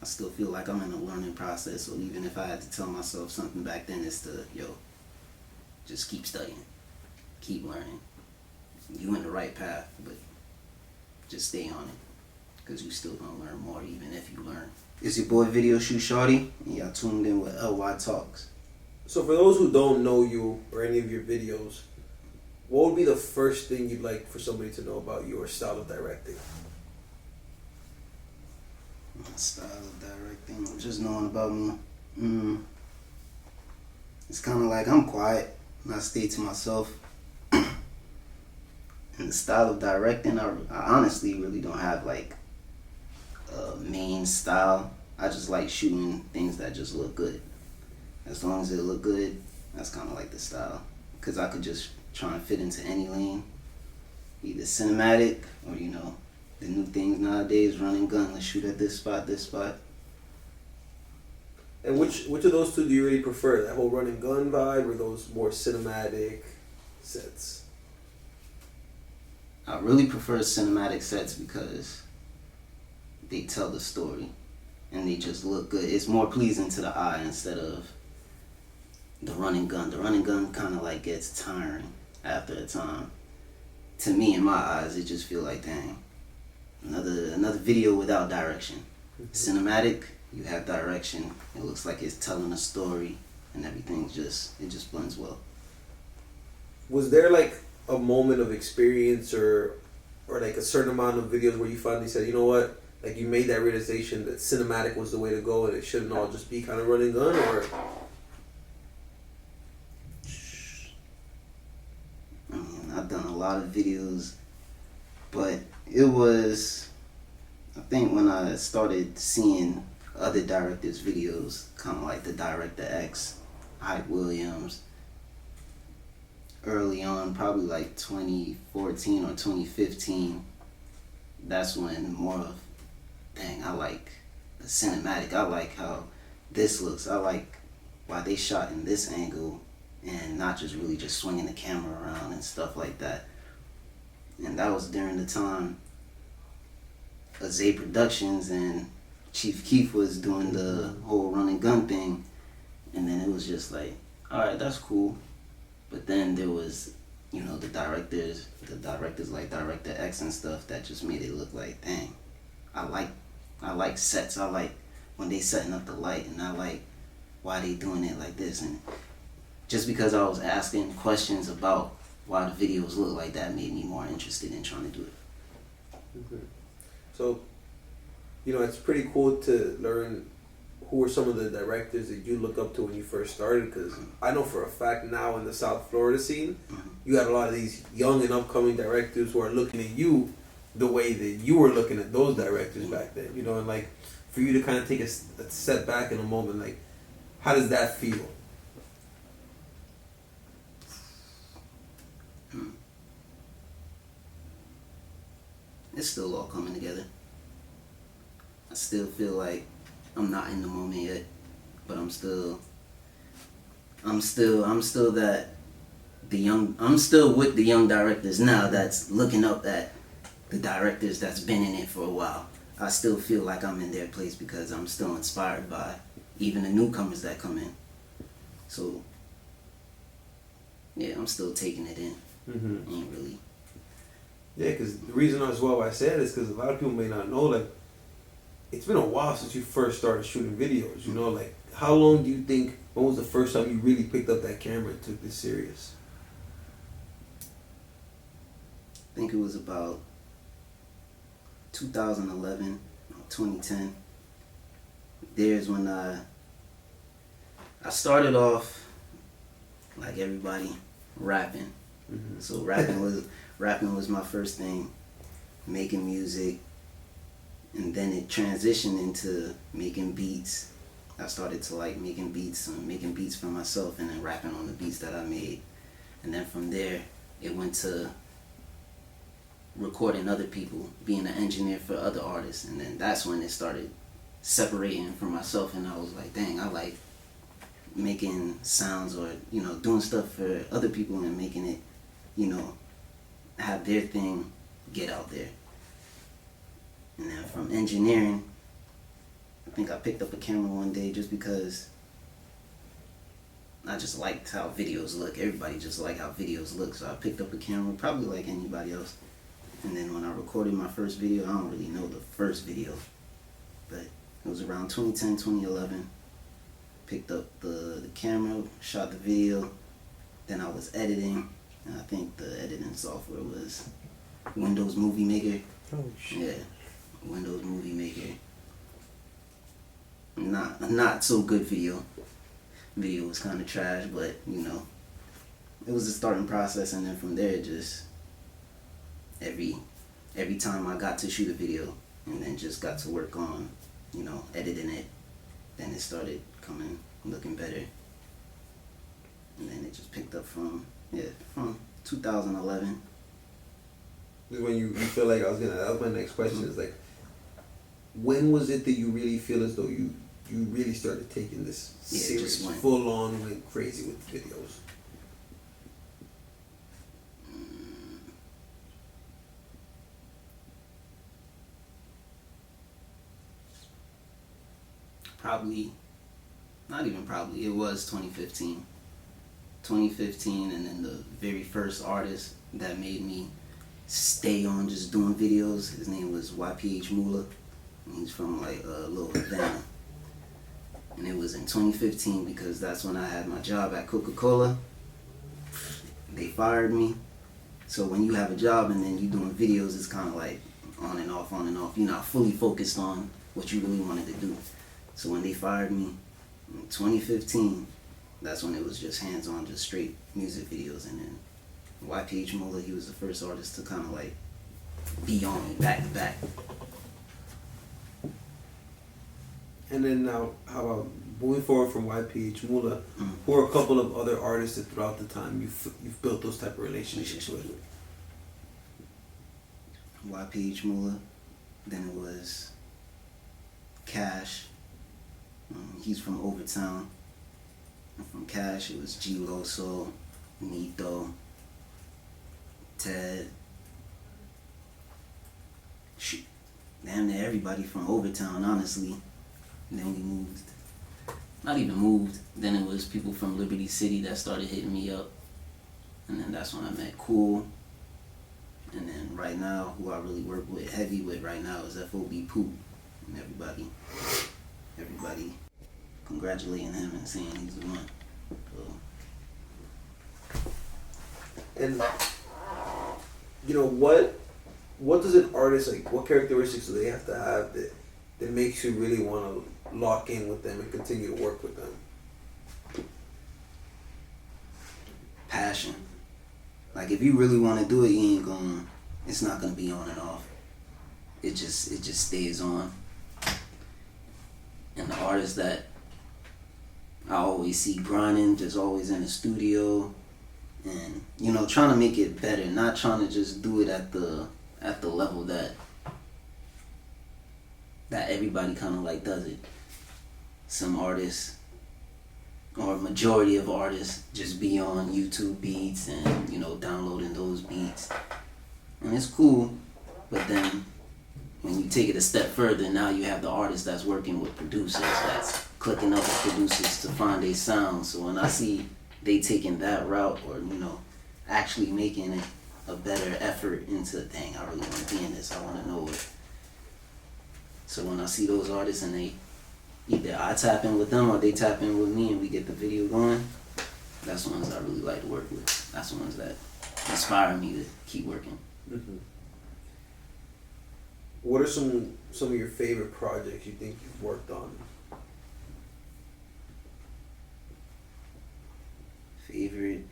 I still feel like I'm in a learning process. So even if I had to tell myself something back then, it's to, just keep studying, keep learning. You in the right path, but just stay on it, because you still gonna learn more even if you learn. It's your boy Videoshoot Shawty, and y'all tuned in with LY Talks. So for those who don't know you or any of your videos, what would be the first thing you'd like for somebody to know about your style of directing? My style of directing, just knowing about me. It's kind of like I'm quiet and I stay to myself. And the style of directing, I honestly really don't have like a main style. I just like shooting things that just look good. As long as it look good, that's kind of like the style. Because I could just try and fit into any lane, either cinematic or, the new things nowadays, running gun, let's shoot at this spot, this spot. And which of those two do you really prefer? That whole running gun vibe or those more cinematic sets? I really prefer cinematic sets because they tell the story and they just look good. It's more pleasing to the eye instead of the running gun. The running gun kind of like gets tiring after a time. To me, in my eyes, it just feel like, dang, another video without direction. Cinematic, you have direction. It looks like it's telling a story, and everything just blends well. Was there like a moment of experience or like a certain amount of videos where you finally said, you know what, like you made that realization that cinematic was the way to go and it shouldn't all just be kind of running gun? Or I mean, I've done a lot of videos, but it was, I think, when I started seeing other directors' videos, kind of like the Director X, Hype Williams, early on, probably like 2014 or 2015, that's when more of, dang, I like the cinematic. I like how this looks. I like why they shot in this angle and not just really just swinging the camera around and stuff like that. And that was during the time of Zay Productions and Chief Keef was doing the whole running gun thing. And then it was just like, alright, that's cool. But then there was, the directors like Director X and stuff that just made it look like, dang, I like sets. I like when they setting up the light, and I like why they doing it like this. And just because I was asking questions about why the videos look like that made me more interested in trying to do it. Mm-hmm. So, it's pretty cool to learn who are some of the directors that you look up to when you first started, because I know for a fact now in the South Florida scene, you got a lot of these young and upcoming directors who are looking at you the way that you were looking at those directors back then, and like for you to kind of take a step back in a moment, like how does that feel? It's still all coming together. I still feel like I'm not in the moment yet, but I'm still that I'm still with the young directors now that's looking up at the directors that's been in it for a while. I still feel like I'm in their place because I'm still inspired by even the newcomers that come in. So yeah, I'm still taking it in. Ain't really. Yeah, because the reason as well why I said is because a lot of people may not know, like, it's been a while since you first started shooting videos, like, how long do you think, when was the first time you really picked up that camera and took this serious? I think it was about 2011, 2010. There's when I started off, like everybody, rapping. So rapping was my first thing, making music. And then it transitioned into making beats. I started to like making beats for myself and then rapping on the beats that I made. And then from there, it went to recording other people, being an engineer for other artists. And then that's when it started separating from myself, and I was like, dang, I like making sounds or, doing stuff for other people and making it, have their thing get out there. And then from engineering, I think I picked up a camera one day just because I just liked how videos look. Everybody just like how videos look, so I picked up a camera, probably like anybody else. And then when I recorded my first video, I don't really know the first video, but it was around 2010, 2011. Picked up the camera, shot the video, then I was editing, and I think the editing software was Windows Movie Maker. Oh shit. Yeah, Windows Movie Maker. Not so good video. Video was kind of trash, but you know, it was a starting process, and then from there, just every time I got to shoot a video, and then just got to work on, you know, editing it, then it started coming, looking better, and then it just picked up from 2011. When you feel like that was my next question is like, when was it that you really feel as though you really started taking this serious, full on, went crazy with videos? Not even probably, it was 2015. 2015, and then the very first artist that made me stay on just doing videos, his name was YPH Mula. He's from like Little Havana. And it was in 2015 because that's when I had my job at Coca-Cola. They fired me. So when you have a job and then you're doing videos, it's kind of like on and off, on and off. You're not fully focused on what you really wanted to do. So when they fired me in 2015, that's when it was just hands-on, just straight music videos. And then YPH Mula, he was the first artist to kind of like be on me back to back. And then now, how about moving forward from YPH Mula, who are a couple of other artists that throughout the time you've built those type of relationships with? YPH Mula, then it was Cash. He's from Overtown. And from Cash, it was G Loso, Nito, Ted. Shoot, damn near everybody from Overtown, honestly. And then we moved. Not even moved. Then it was people from Liberty City that started hitting me up. And then that's when I met Cool. And then right now, who I really work with, heavy with right now, is FOB Poop. And everybody congratulating him and saying he's the one. So. And you know, what does an artist, like, what characteristics do they have to have that makes you really want to lock in with them and continue to work with them? Passion. Like, if you really want to do it, it's not gonna be on and off. It just stays on. And the artists that I always see grinding, just always in the studio, and you know, trying to make it better, not trying to just do it at the level that everybody kind of like does it. Some artists, or majority of artists, just be on YouTube beats and, you know, downloading those beats, and it's cool. But then when you take it a step further, now you have the artist that's working with producers, that's clicking up with producers to find their sound. So when I see they taking that route, or, you know, actually making it a better effort into, dang, I really want to be in this, I want to know it. So when I see those artists and they, either I tap in with them or they tap in with me and we get the video going, that's the ones I really like to work with. That's the ones that inspire me to keep working. Mm-hmm. What are some of your favorite projects you think you've worked on? Favorite?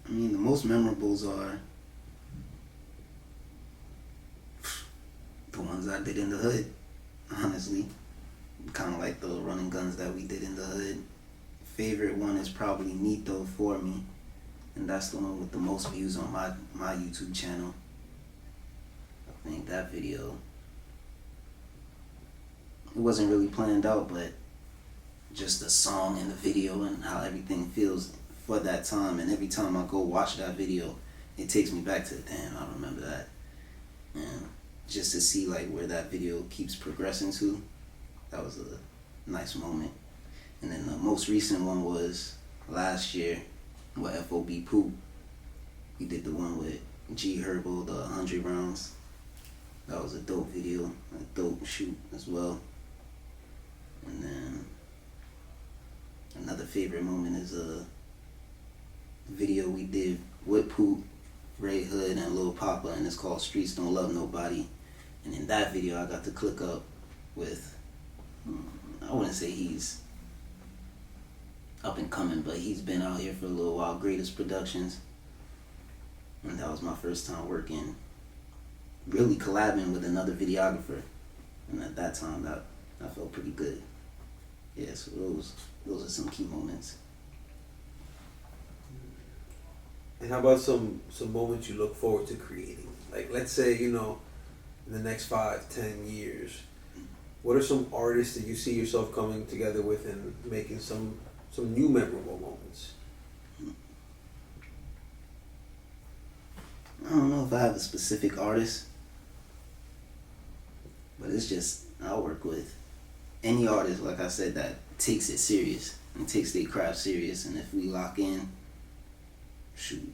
I mean, the most memorables are the ones I did in the hood, honestly. Kind of like the running guns that we did in the hood. Favorite one is probably Nito For Me, and that's the one with the most views on my YouTube channel. I think that video, it wasn't really planned out, but just the song and the video and how everything feels for that time, and every time I go watch that video, it takes me back to, damn, I remember that. And just to see like where that video keeps progressing to. That was a nice moment. And then the most recent one was last year with FOB Poop. We did the one with G Herbo, the 100 rounds. That was a dope video, a dope shoot as well. And then another favorite moment is a video we did with Poop, Ray Hood, and Lil Papa, and it's called Streets Don't Love Nobody. And in that video, I got to click up with, I wouldn't say he's up and coming, but he's been out here for a little while, Greatest Productions. And that was my first time working, really collabing with another videographer. And at that time, that felt pretty good. Yeah, so those are some key moments. And how about some moments you look forward to creating? Like, let's say, you know, in the next 5-10 years, what are some artists that you see yourself coming together with and making some new memorable moments? I don't know if I have a specific artist, but it's just, I'll work with any artist, like I said, that takes it serious and takes their craft serious. And if we lock in, shoot,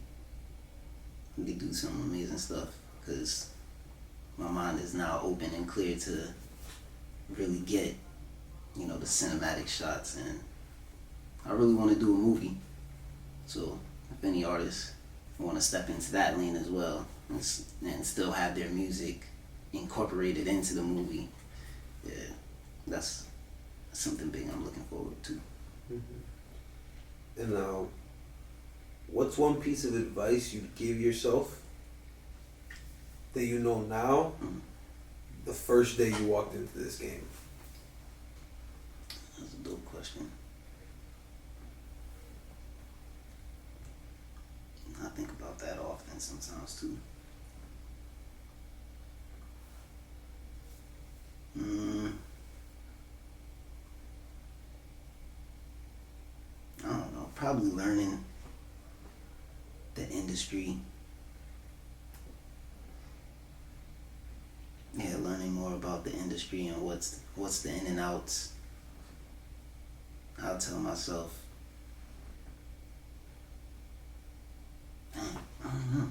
we do some amazing stuff, because my mind is now open and clear to really get, you know, the cinematic shots, and I really want to do a movie. So if any artists want to step into that lane as well and still have their music incorporated into the movie, yeah, that's something big I'm looking forward to. And now, what's one piece of advice you'd give yourself that you know now, the first day you walked into this game? That's a dope question. I think about that often sometimes too. I don't know, probably learning the industry. Yeah, learning more about the industry and what's the in and outs. I'll tell myself, I don't know,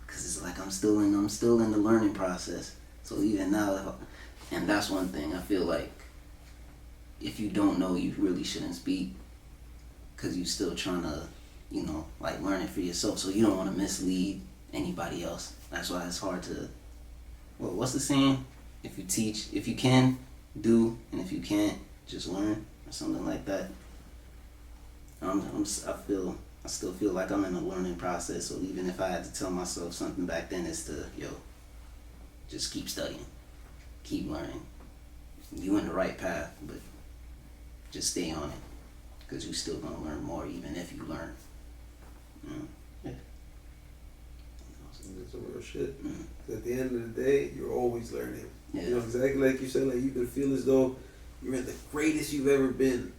cause it's like I'm still in the learning process. So even now, and that's one thing I feel like, if you don't know, you really shouldn't speak, cause you're still trying to, you know, like learn it for yourself. So you don't want to mislead anybody else. That's why it's hard to. Well, what's the saying? If you teach, if you can, do, and if you can't, just learn, or something like that. I still feel like I'm in a learning process. So even if I had to tell myself something back then, it's to, just keep studying, keep learning. You in the right path, but just stay on it, because you still gonna learn more even if you learn. Yeah. That's some real shit. At the end of the day, you're always learning. Yeah. You know, exactly like you said, like you could feel as though you're in the greatest you've ever been.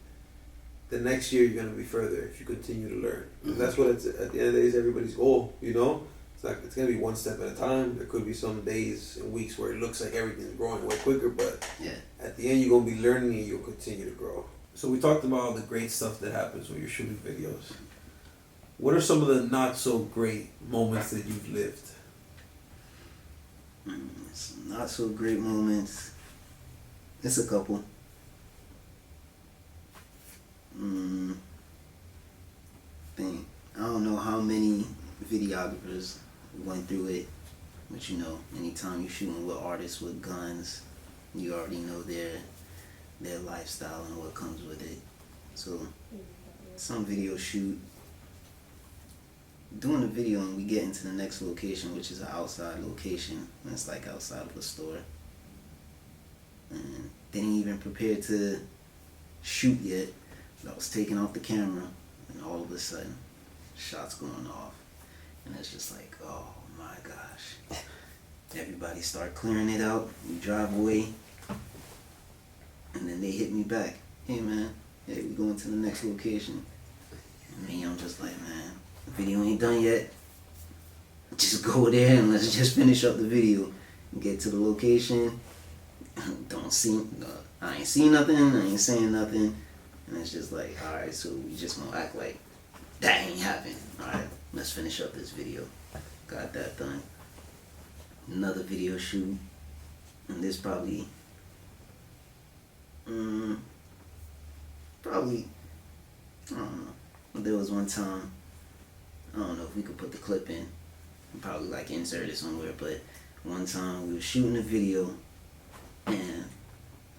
The next year you're gonna be further if you continue to learn. And that's what it's, at the end of the day, is everybody's goal. You know, it's gonna be one step at a time. There could be some days and weeks where it looks like everything's growing way quicker, but at the end you're gonna be learning and you'll continue to grow. So we talked about all the great stuff that happens when you're shooting videos. What are some of the not so great moments that you've lived? Some not so great moments. It's a couple. I don't know how many videographers went through it, but you know, anytime you're shooting with artists with guns, you already know their lifestyle and what comes with it. So some video shoot, doing a video, and we get into the next location, which is an outside location, and it's like outside of a store, and didn't even prepare to shoot yet. I was taking off the camera, and all of a sudden, shots going off, and it's just like, oh my gosh. Everybody start clearing it out, we drive away, and then they hit me back. Hey man, we going to the next location. And me, I'm just like, man, the video ain't done yet. just go there and let's just finish up the video. Get to the location. I ain't see nothing. I ain't saying nothing. And it's just like, all right, so we just gonna act like that ain't happened. All right, let's finish up this video. Got that done. Another video shoot, and this probably, I don't know. There was one time, I don't know if we could put the clip in, and probably like insert it somewhere, but one time we were shooting a video, and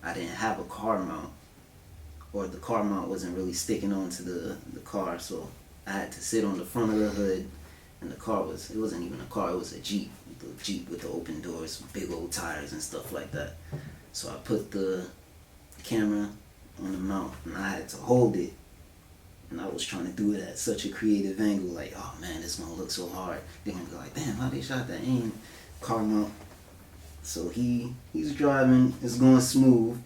I didn't have a car mount, or the car mount wasn't really sticking onto the car, so I had to sit on the front of the hood, and it wasn't even a car, it was a Jeep. The Jeep with the open doors, big old tires and stuff like that. So I put the camera on the mount, and I had to hold it, and I was trying to do it at such a creative angle, like, oh man, this gonna look so hard. They're gonna be like, damn, how they shot that aim car mount. So he's driving, it's going smooth.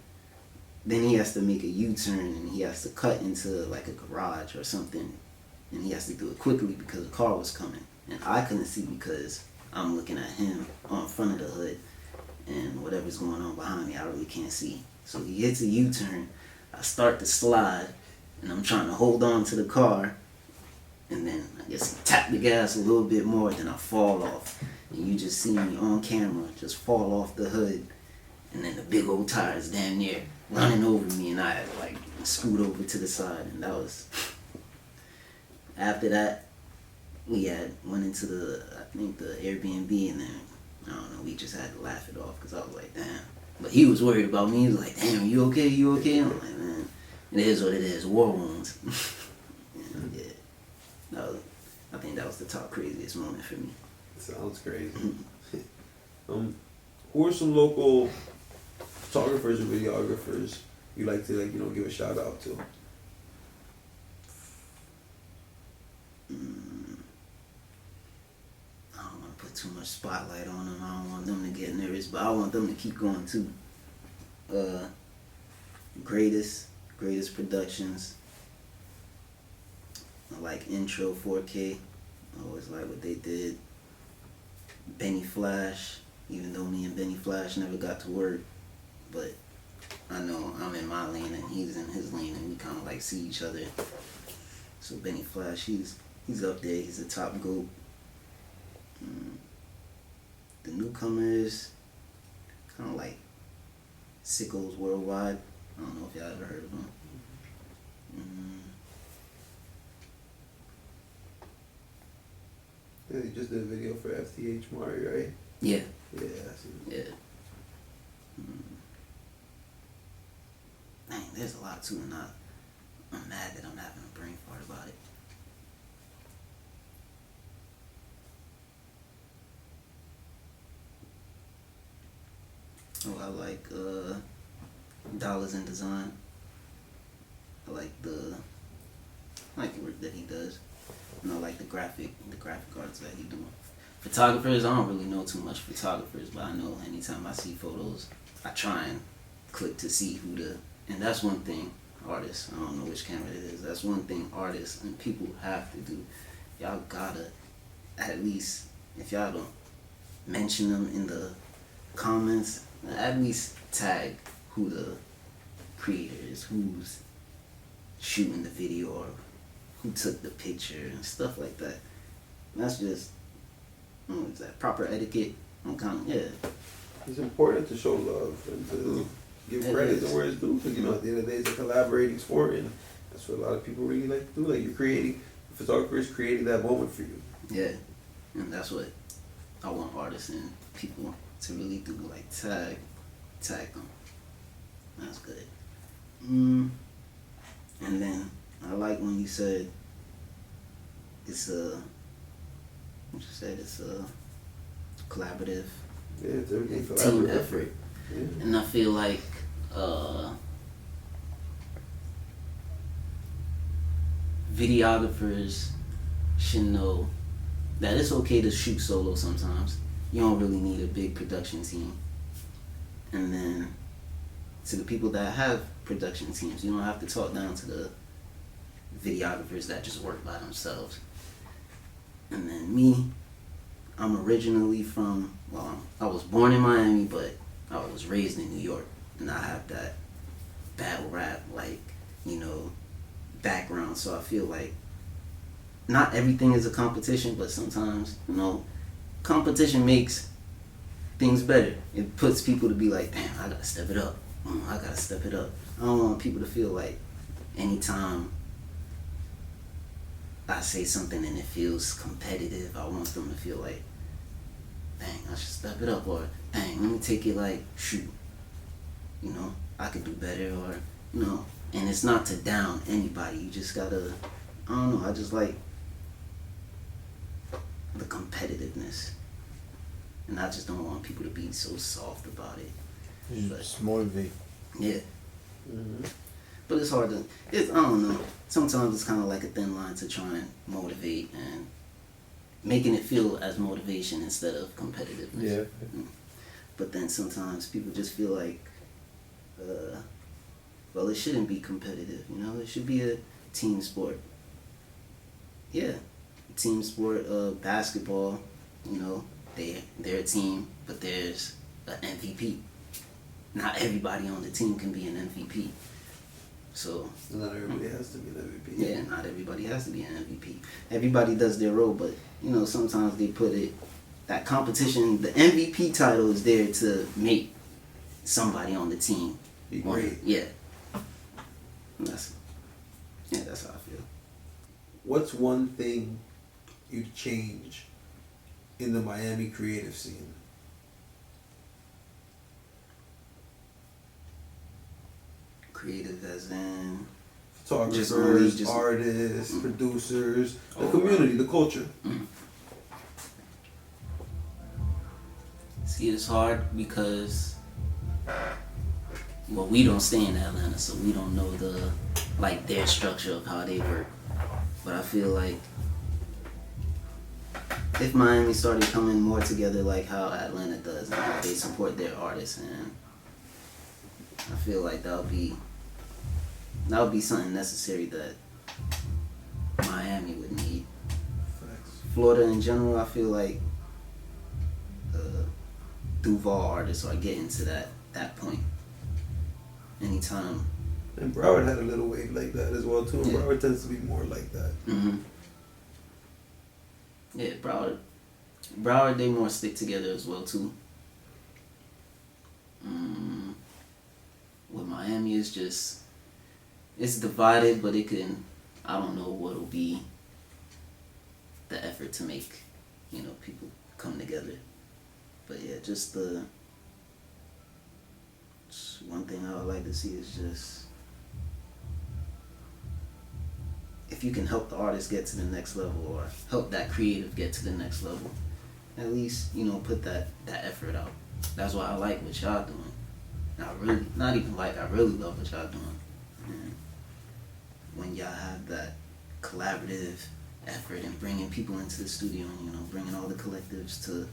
Then he has to make a U-turn, and he has to cut into like a garage or something, and he has to do it quickly because the car was coming, and I couldn't see because I'm looking at him on front of the hood, and whatever's going on behind me, I really can't see. So he hits a U-turn, I start to slide, and I'm trying to hold on to the car, and then I guess tap the gas a little bit more, then I fall off. And you just see me on camera just fall off the hood, and then the big old tires damn near running over me, and I had to like scoot over to the side, and that was... After that, we went into the Airbnb, and then, I don't know, we just had to laugh it off, because I was like, damn. But he was worried about me. He was like, damn, you okay? You okay? I'm like, man, it is what it is. War wounds. Yeah. I think that was the top craziest moment for me. Sounds crazy. Who are some local photographers or videographers you like to give a shout out to? I don't want to put too much spotlight on them. I don't want them to get nervous, but I want them to keep going too. Greatest Productions. I like Intro 4K. I always like what they did. Benny Flash, even though me and Benny Flash never got to work, but I know I'm in my lane and he's in his lane, and we kind of like see each other. So Benny Flash, he's up there. He's a top GOAT. The newcomers, kind of like Sickos Worldwide. I don't know if y'all ever heard of them. Yeah, you just did a video for FTH Mari, right? Yeah. Yeah, I see. Yeah. Dang, there's a lot too, and I'm mad that I'm having a brain fart about it. Oh, I like Dollars in Design. I like the work that he does. And I like the graphic arts that he doing. Photographers, I don't really know too much photographers, but I know anytime I see photos, I try and click to see and that's one thing artists, I don't know which camera it is, that's one thing artists and people have to do. Y'all gotta, at least, if y'all don't mention them in the comments, at least tag who the creator is, who's shooting the video, or who took the picture and stuff like that. That's just, what is that, proper etiquette? It's important to show love and to give credit to where it's due, because at the end of the day it's a collaborating sport, and that's what a lot of people really like to do. Like, the photographer is creating that moment for you. Yeah, and that's what I want artists and people to really do, like tag them. That's good. And then I like when you said it's a collaborative, yeah, it's everything collaborative team effort. Yeah. And I feel like videographers should know that it's okay to shoot solo sometimes. You don't really need a big production team. And then to the people that have production teams, you don't have to talk down to the videographers that just work by themselves. And then me, I'm originally from, well, I was born in Miami, but I was raised in New York, and I have that battle rap, like, you know, background. So I feel like not everything is a competition, but sometimes, you know, competition makes things better. It puts people to be like, damn, I gotta step it up. I gotta step it up. I don't want people to feel like anytime I say something and it feels competitive, I want them to feel like, dang, I should step it up, or dang, let me take it like, shoot, you know, I could do better, or, you know, and it's not to down anybody. You just gotta, I don't know, I just like the competitiveness, and I just don't want people to be so soft about it. Just motivate. Yeah. But it's hard to, I don't know, sometimes it's kind of like a thin line to try and motivate and making it feel as motivation instead of competitiveness. Yeah. But then sometimes people just feel like, well, it shouldn't be competitive, you know? It should be a team sport. Yeah, team sport, basketball, you know, they're a team, but there's an MVP. Not everybody on the team can be an MVP. So Not everybody has to be an MVP. yeah, not everybody has to be an MVP. Everybody does their role, but you know, sometimes they put it, that competition, the MVP title is there to make somebody on the team Be great. Yeah. That's how I feel. What's one thing you'd change in the Miami creative scene? Creative as in Photographers, artists, producers, the community, the culture. See, it's hard because, well, we don't stay in Atlanta, so we don't know their structure of how they work. But I feel like if Miami started coming more together like how Atlanta does, and how they support their artists, and I feel like that would be something necessary that Miami would need. Facts. Florida in general, I feel like Duval artists are getting to that point. Anytime. And Broward had a little wave like that as well too. And Yeah. Broward tends to be more like that. Yeah, Broward, they more stick together as well too. With Miami, it's divided, but it can, I don't know what'll be the effort to make, you know, people come together. But yeah, just one thing I would like to see is just, if you can help the artist get to the next level, or help that creative get to the next level, at least, you know, put that effort out. That's why I like what y'all doing. I really love what y'all doing. And when y'all have that collaborative effort and bringing people into the studio, and, you know, bringing all the collectives to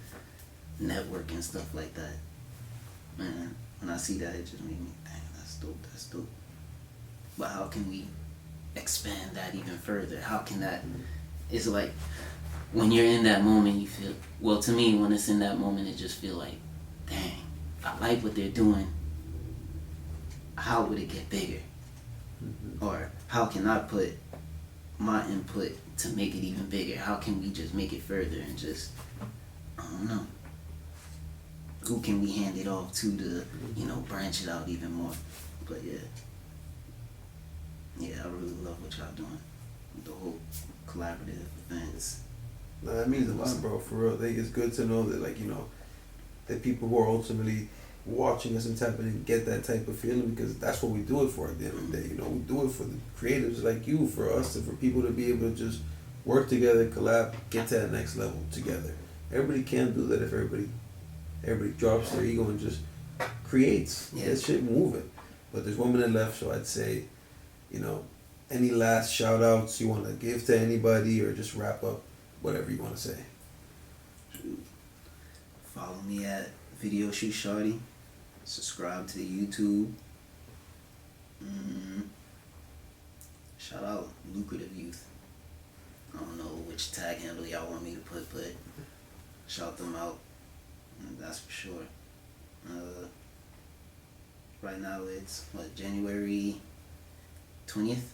network and stuff like that, man, when I see that, it just made me, dang, that's dope. But how can we expand that even further? How can that, it's like, when you're in that moment, you feel, well, to me, when it's in that moment, it just feel like, dang, I like what they're doing. How would it get bigger? Or how can I put my input to make it even bigger? How can we just make it further and just, I don't know. Who can we hand it off to you know, branch it out even more? But yeah, I really love what y'all doing with the whole collaborative events. No, that means a lot, bro. For real, I think it's good to know that, like, you know, that people who are ultimately watching us and tapping in get that type of feeling, because that's what we do it for at the end of the day. You know, we do it for the creatives like you, for us, and for people to be able to just work together, collab, get to that next level together. Everybody can do that if everybody drops their ego and just creates. Yeah. That shit moving. But there's 1 minute left, so I'd say, you know, any last shout outs you want to give to anybody, or just wrap up, whatever you want to say. Follow me at Videoshoot Shawty. Subscribe to the YouTube. Shout out Lucrative Youth. I don't know which tag handle y'all want me to put, but shout them out. That's for sure. Right now it's January 20th.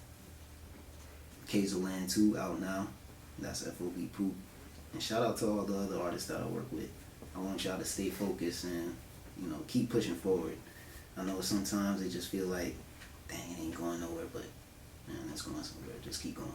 Land 2 out now. That's FOB Poop. And shout out to all the other artists that I work with. I want y'all to stay focused and, keep pushing forward. I know sometimes it just feel like, dang, it ain't going nowhere, but man, it's going somewhere. Just keep going.